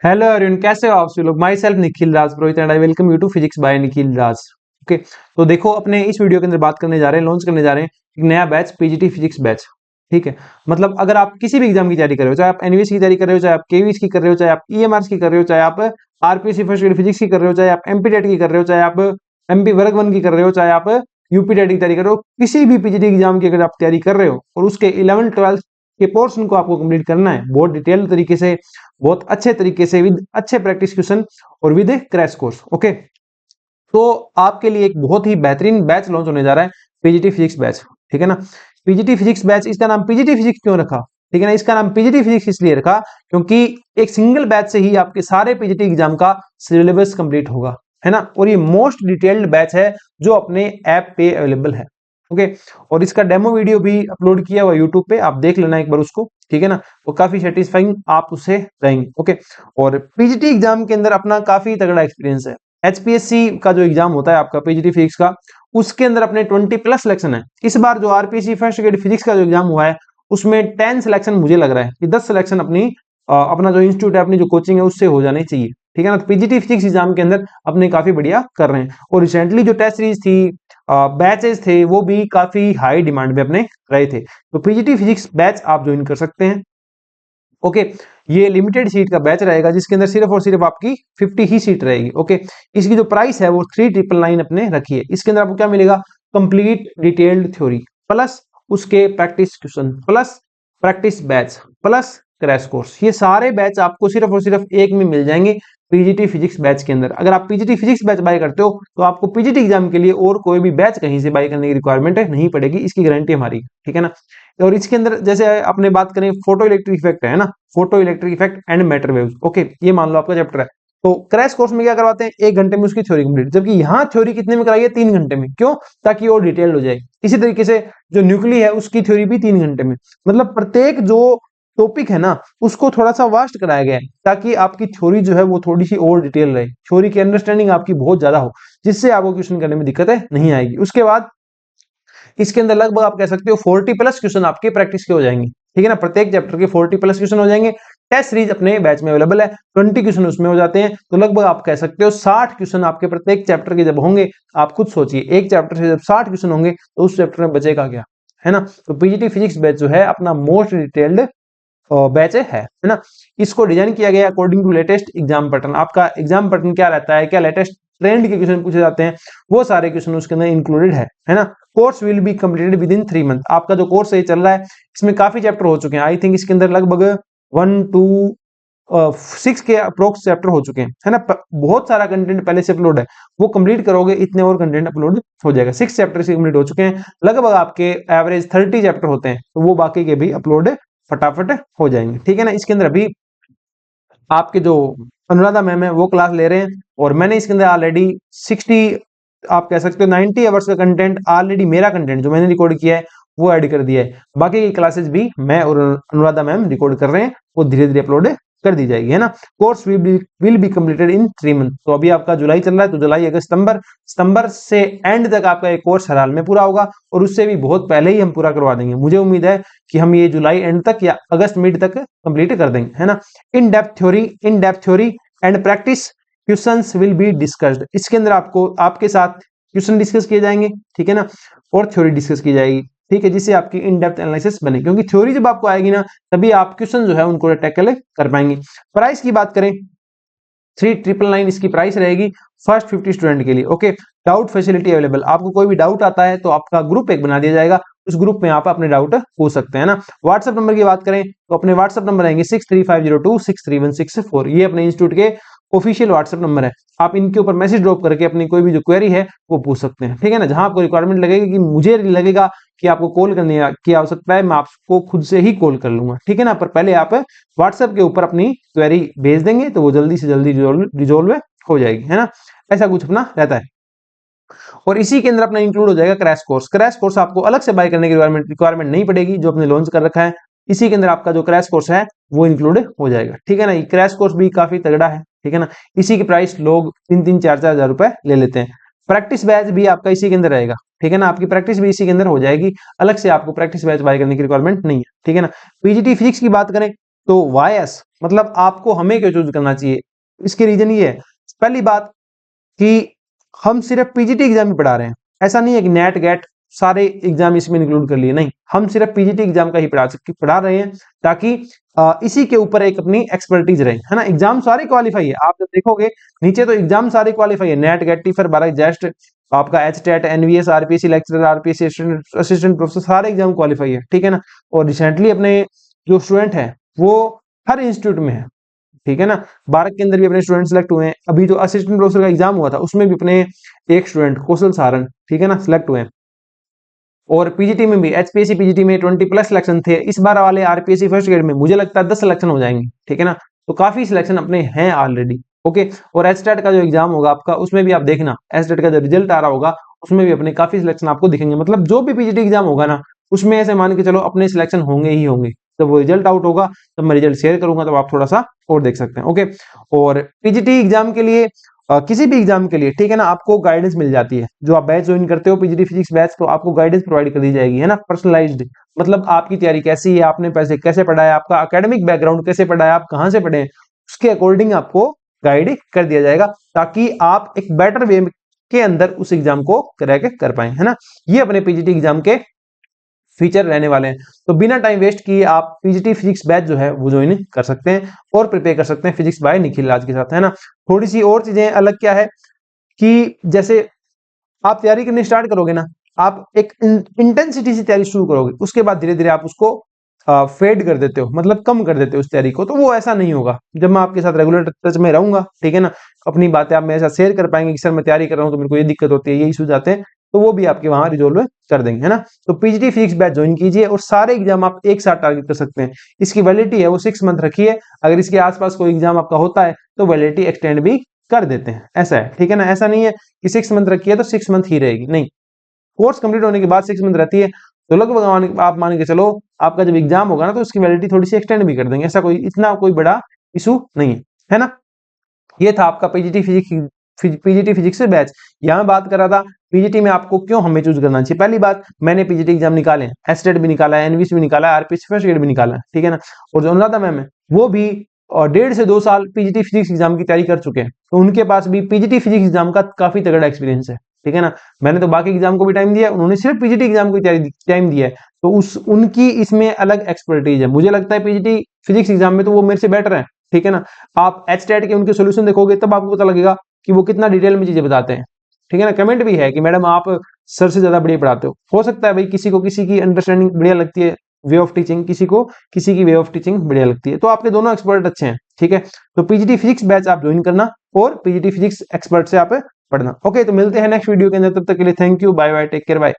Hello everyone, कैसे हो आप सभी लोग। Myself Nikhil Raj Purohit and I welcome you to physics by Nikhil Raj. Okay, तो देखो अपने इस वीडियो के अंदर बात करने जा रहे हैं, लॉन्च करने जा रहे हैं एक नया बैच, पीजीटी फिजिक्स बैच। ठीक है, मतलब अगर आप किसी भी एग्जाम की तैयारी कर रहे हो, चाहे आप एनवीएस की तैयारी कर रहे हो, चाहे आप केवीएस की कर रहे हो, चाहे आप ईएमआर की कर रहे हो, चाहे आप आरपीएससी फर्स्ट ग्रेड फिजिक्स की कर रहे हो, चाहे आप एमपीटेट की कर रहे हो, चाहे आप एमपी वर्ग 1 की कर रहे हो, चाहे आप यूपीटेट की तैयारी कर रहे हो, किसी भी पीजीटी एग्जाम की अगर आप तैयारी कर रहे हो और उसके 11th-12th के पोर्शन को आपको कंप्लीट करना है बहुत डिटेल तरीके से, बहुत अच्छे तरीके से, विद अच्छे प्रैक्टिस क्वेश्चन और विद क्रैश कोर्स। ओके, तो आपके लिए एक बहुत ही बेहतरीन बैच लॉन्च होने जा रहा है, पीजीटी फिजिक्स बैच। ठीक है ना, पीजीटी फिजिक्स बैच, इसका नाम पीजीटी फिजिक्स क्यों रखा? ठीक है ना, इसका नाम पीजीटी फिजिक्स इसलिए रखा क्योंकि एक सिंगल बैच से ही आपके सारे पीजीटी एग्जाम का सिलेबस कंप्लीट होगा, है ना। और ये मोस्ट डिटेल्ड बैच है जो अपने ऐप पे अवेलेबल है। ओके, और इसका डेमो वीडियो भी अपलोड किया हुआ यूट्यूब पे, आप देख लेना एक बार उसको। ठीक है ना, वो काफी सेटिस्फाइंग आप उससे रहेंगे। ओके, और पीजीटी एग्जाम के अंदर अपना काफी तगड़ा एक्सपीरियंस है। एचपीएससी का जो एग्जाम होता है आपका पीजीटी फिजिक्स का, उसके अंदर अपने 20+ सिलेक्शन है। इस बार जो आरपीएससी फर्स्ट ग्रेड फिजिक्स का जो एग्जाम हुआ है उसमें 10 सिलेक्शन मुझे लग रहा है कि 10 सिलेक्शन अपना जो इंस्टीट्यूट है, अपनी जो कोचिंग है, उससे हो जाने चाहिए। ठीक है ना, तो पीजीटी फिजिक्स एग्जाम के अंदर अपने काफी बढ़िया कर रहे हैं। और रिसेंटली जो टेस्ट सीरीज थी, बैचेस थे, वो भी काफी हाई डिमांड में अपने रहे थे। तो पीजीटी फिजिक्स बैच आप ज्वाइन कर सकते हैं। ओके, ये लिमिटेड सीट का बैच रहेगा जिसके अंदर सिर्फ और सिर्फ आपकी 50 ही सीट रहेगी। ओके, इसकी जो प्राइस है वो 3999 अपने रखी है। इसके अंदर आपको क्या मिलेगा? कंप्लीट डिटेल्ड थ्योरी प्लस उसके practice question plus practice batch plus crash course. ये सारे बैच आपको सिर्फ और सिर्फ एक में मिल जाएंगे पीजीटी फिजिक्स बैच के अंदर। अगर आप पीजीटी फिजिक्स बैच बाय करते हो तो आपको पीजीटी एग्जाम के लिए और कोई भी बैच कहीं से बाय करने की रिक्वायरमेंट नहीं पड़ेगी, इसकी गारंटी हमारी। ठीक है ना, और इसके अंदर जैसे अपने बात करें, फोटो इलेक्ट्रिक इफेक्ट है ना, photo electric effect and matter waves. Okay, ये मान लो आपका चैप्टर है, तो क्रैश कोर्स में क्या करवाते हैं? 1 घंटे में उसकी थ्योरी कंप्लीट, जबकि यहाँ थ्योरी कितने में कराइए? 3 घंटे में। क्यों? ताकि और डिटेल्ड हो जाए। इसी तरीके से जो न्यूक्ली है उसकी थ्योरी भी 3 घंटे में। मतलब प्रत्येक जो टॉपिक है ना उसको थोड़ा सा वास्ट कराया गया है ताकि आपकी थ्योरी जो है वो थोड़ी सी और डिटेल रहे, थ्योरी की अंडरस्टैंडिंग आपकी बहुत ज्यादा हो, जिससे आपको क्वेश्चन करने में दिक्कतें नहीं आएगी। उसके बाद इसके अंदर लगभग आप कह सकते हो 40+ क्वेश्चन आपके प्रैक्टिस के हो जाएंगे। ठीक है ना, प्रत्येक चैप्टर के 40+ क्वेश्चन हो जाएंगे। टेस्ट सीरीज अपने बैच में अवेलेबल है, 20 क्वेश्चन उसमें हो जाते हैं, तो लगभग आप कह सकते हो 60 क्वेश्चन आपके प्रत्येक चैप्टर के जब होंगे। आप खुद सोचिए, एक चैप्टर से जब 60 क्वेश्चन होंगे तो उस चैप्टर में बचेगा क्या, है ना। तो पीजीटी फिजिक्स बैच जो है अपना मोस्ट डिटेल्ड बैच है ना। इसको डिजाइन किया गया according to latest exam pattern. आपका एग्जाम पैटर्न क्या रहता है, क्या लेटेस्ट ट्रेंड के क्वेश्चन पूछे जाते हैं, वो सारे क्वेश्चन उसके अंदर इंक्लूडेड है ना। Course will be completed with in 3 month. आपका जो कोर्स है चल रहा है, इसमें काफी चैप्टर हो चुके हैं। आई थिंक इसके अंदर लगभग 1 to 6 के अप्रोक्स चैप्टर हो चुके हैं, है ना। बहुत सारा कंटेंट पहले से अपलोड है, वो कंप्लीट करोगे इतने और कंटेंट अपलोड हो जाएगा। 6 चैप्टर से कंप्लीट हो चुके हैं, लगभग आपके एवरेज 30 चैप्टर होते हैं, तो वो बाकी के भी अपलोड फटाफट हो जाएंगे। ठीक है ना, इसके अंदर अभी आपके जो अनुराधा मैम है वो क्लास ले रहे हैं, और मैंने इसके अंदर ऑलरेडी 60, आप कह सकते हो 90 आवर्स का कंटेंट ऑलरेडी, मेरा कंटेंट जो मैंने रिकॉर्ड किया है वो ऐड कर दिया है। बाकी की क्लासेस भी मैं और अनुराधा मैम रिकॉर्ड कर रहे हैं, वो धीरे धीरे अपलोड कर दी जाएगी, है ना। Course will be completed in 3 month. तो अभी आपका जुलाई चल रहा है, तो जुलाई अगस्त सितंबर से एंड तक आपका एक कोर्स हर हाल में पूरा होगा, और उससे भी बहुत पहले ही हम पूरा करवा देंगे। मुझे उम्मीद है कि हम ये जुलाई एंड तक या अगस्त मिड तक कंप्लीट कर देंगे, है ना। In depth theory and practice questions will be discussed. इसके अंदर आपको आपके साथ क्वेश्चन डिस्कस किए जाएंगे, ठीक है ना, और थ्योरी डिस्कस की जाएगी। ठीक है, जिससे आपकी इन डेप्थ एनालिसिस बने, क्योंकि थ्योरी जब आपको आएगी ना तभी आप क्वेश्चन जो है उनको टैकल कर पाएंगे। प्राइस की बात करें, 3999 इसकी प्राइस रहेगी फर्स्ट 50 स्टूडेंट के लिए। Okay, doubt facility available. आपको कोई भी डाउट आता है तो आपका ग्रुप एक बना दिया जाएगा, उस ग्रुप में आप अपने डाउट पूछ सकते हैं ना। व्हाट्सएप नंबर की बात करें तो अपने व्हाट्सएप नंबर आएंगे 6350263164। ये अपने इंस्टीट्यूट के ऑफिशियल व्हाट्सएप नंबर है। आप इनके ऊपर मैसेज ड्रॉप करके अपनी कोई भी जो क्वेरी है वो पूछ सकते हैं। ठीक है ना, जहां आपको रिक्वायरमेंट लगेगी कि मुझे लगेगा कि आपको कॉल करने की आवश्यकता है, मैं आपको खुद से ही कॉल कर लूंगा। ठीक है ना, पर पहले आप व्हाट्सएप के ऊपर अपनी क्वेरी भेज देंगे तो वो जल्दी से जल्दी रिजोल्व हो जाएगी, है ना। ऐसा कुछ अपना रहता है, और इसी के अंदर अपना इंक्लूड हो जाएगा क्रैश कोर्स। क्रैश कोर्स आपको अलग से बाय करने की रिक्वायरमेंट नहीं पड़ेगी, जो अपने लॉन्च कर रखा है इसी के अंदर आपका जो क्रैश कोर्स है वो इंक्लूड हो जाएगा। ठीक है ना, ये क्रैश कोर्स भी काफी तगड़ा है। ठीक है ना, इसी की प्राइस लोग 3-4 हजार रुपए ले लेते हैं। प्रैक्टिस बैच भी आपका इसी के अंदर रहेगा। ठीक है ना, आपकी प्रैक्टिस भी इसी के अंदर हो जाएगी, अलग से आपको प्रैक्टिस बैच बाय करने की रिक्वायरमेंट नहीं है। ठीक है ना, पीजीटी फिजिक्स की बात करें तो YS मतलब आपको हमें क्यों चूज करना चाहिए, इसके रीजन ये है। पहली बात कि हम सिर्फ पीजीटी एग्जाम ही पढ़ा रहे हैं, ऐसा नहीं है कि नेट गेट सारे एग्जाम इसमें इंक्लूड कर लिए, नहीं, हम सिर्फ पीजीटी एग्जाम का ही पढ़ा रहे हैं, ताकि इसी के ऊपर एक अपनी एक्सपर्टीज रहे, है ना। एग्जाम सारे क्वालिफाई है, आप जब देखोगे नीचे तो एग्जाम सारे क्वालिफाई है, नेट गेट टीफर 12 जेस्ट आपका HTET NVS RPSC lecturer RPSC assistant professor सारे एग्जाम क्वालिफाई है, ठीक है ना। और रिसेंटली अपने जो स्टूडेंट है वो हर इंस्टीट्यूट में है, ठीक है ना। भारत के अंदर भी अपने स्टूडेंट सेलेक्ट हुए हैं, अभी जो असिस्टेंट प्रोफेसर का एग्जाम हुआ था उसमें भी अपने एक स्टूडेंट कौशल सारंग, ठीक है ना, सिलेक्ट हुए हैं। और पीजीटी में भी एचपीएससी पीजीटी में 20+ सिलेक्शन थे, इस बार वाले आरपीएससी फर्स्ट ग्रेड में मुझे लगता है 10 सिलेक्शन हो जाएंगे, ठीक है ना। तो काफी सिलेक्शन अपने हैं ऑलरेडी, ओके। और एचटेट का जो एग्जाम होगा आपका उसमें भी आप देखना, एचटेट का जो रिजल्ट आ रहा होगा उसमें भी अपने काफी सिलेक्शन आपको दिखेंगे। मतलब जो भी पीजीटी एग्जाम होगा ना उसमें ऐसे मान के चलो अपने सिलेक्शन होंगे ही होंगे। जब वो रिजल्ट आउट होगा तब मैं रिजल्ट शेयर करूंगा, तब आप थोड़ा सा और देख सकते हैं, ओके। और पीजीटी एग्जाम के लिए किसी भी एग्जाम के लिए, ठीक है ना, आपको गाइडेंस मिल जाती है। जो आप बैच ज्वाइन करते हो पीजीटी फिजिक्स बैच, तो आपको गाइडेंस प्रोवाइड कर दी जाएगी, है ना, पर्सनलाइज्ड। मतलब आपकी तैयारी कैसी है, आपने पैसे कैसे पढ़ा है, आपका एकेडमिक बैकग्राउंड कैसे पढ़ा है, आप कहाँ से पढ़े हैं, उसके अकॉर्डिंग आपको गाइड कर दिया जाएगा, ताकि आप एक बेटर वे के अंदर उस एग्जाम को क्रैक कर पाए, है ना। ये अपने पीजीटी एग्जाम के फीचर रहने वाले हैं। तो बिना टाइम वेस्ट किए आप पीजीटी फिजिक्स बैच जो है वो ज्वाइन कर सकते हैं और प्रिपेयर कर सकते हैं फिजिक्स बाय निखिल राज के साथ, है ना। थोड़ी सी और चीजें अलग क्या है कि जैसे आप तैयारी करनी स्टार्ट करोगे ना, आप एक इंटेंसिटी से तैयारी शुरू करोगे, उसके बाद धीरे धीरे आप उसको फेड कर देते हो, मतलब कम कर देते हो उस तैयारी को। तो वो ऐसा नहीं होगा जब मैं आपके साथ रेगुलर टच में रहूंगा, ठीक है ना। अपनी बातें आप मेरे साथ शेयर कर पाएंगे कि सर मैं तैयारी कर रहा हूँ तो मेरे को ये दिक्कत होती है, ये इशूज आते हैं, तो वो भी आपके वहां रिजोल्व कर देंगे, है ना। तो पीजीटी फिजिक्स बैच ज्वाइन कीजिए और सारे एग्जाम आप एक साथ टारगेट कर सकते हैं। इसकी वैलिडिटी है वो 6 मंथ रखिए, अगर इसके आसपास कोई एग्जाम आपका होता है तो वैलिडिटी एक्सटेंड भी कर देते हैं, ऐसा है, ठीक है ना। ऐसा नहीं है कि 6 मंथ रखी है तो 6 मंथ ही रहेगी, नहीं, कोर्स कंप्लीट होने के बाद 6 मंथ रहती है। तो लगभग आप मान के चलो आपका जब एग्जाम होगा ना तो उसकी वैलिडिटी थोड़ी सी एक्सटेंड भी कर देंगे, ऐसा कोई इतना कोई बड़ा इशू नहीं है, है ना। ये था आपका पीजीटी फिजिक्स से बैच। यहाँ बात कर रहा था पीजीटी में आपको क्यों हमें चूज करना चाहिए। पहली बात, मैंने पीजीटी एग्जाम निकाले, एस्टेट भी निकाला है, एनवीएस भी निकाला है, आरपीएससी फर्स्ट ग्रेड भी निकाला है, ठीक है ना। और जो अनुराधा मैम है वो भी 1.5 से 2 साल पीजीटी फिजिक्स एग्जाम की तैयारी कर चुके हैं, तो उनके पास भी पीजीटी फिजिक्स एग्जाम का काफी तगड़ा एक्सपीरियंस है, ठीक है ना। मैंने तो बाकी एग्जाम को भी टाइम दिया, उन्होंने सिर्फ पीजीटी एग्जाम को टाइम दिया है, तो उनकी इसमें अलग एक्सपर्टीज है। मुझे लगता है पीजीटी फिजिक्स एग्जाम में तो वो मेरे से बेटर है, ठीक है ना। आप एचटेट के उनके सोल्यूशन देखोगे तब आपको पता लगेगा कि वो कितना डिटेल में चीजें बताते हैं, ठीक है ना। कमेंट भी है कि मैडम आप सर से ज्यादा बढ़िया पढ़ाते हो सकता है भाई किसी को किसी की अंडरस्टैंडिंग बढ़िया लगती है, वे ऑफ टीचिंग, किसी को किसी की वे ऑफ टीचिंग बढ़िया लगती है, तो आपके दोनों एक्सपर्ट अच्छे हैं, ठीक है। तो पीजीटी फिजिक्स बैच आप ज्वाइन करना और पीजीटी फिजिक्स एक्सपर्ट से आप पढ़ना, ओके। तो मिलते हैं नेक्स्ट वीडियो के अंदर, तब तक के लिए thank you, bye bye, take care, bye.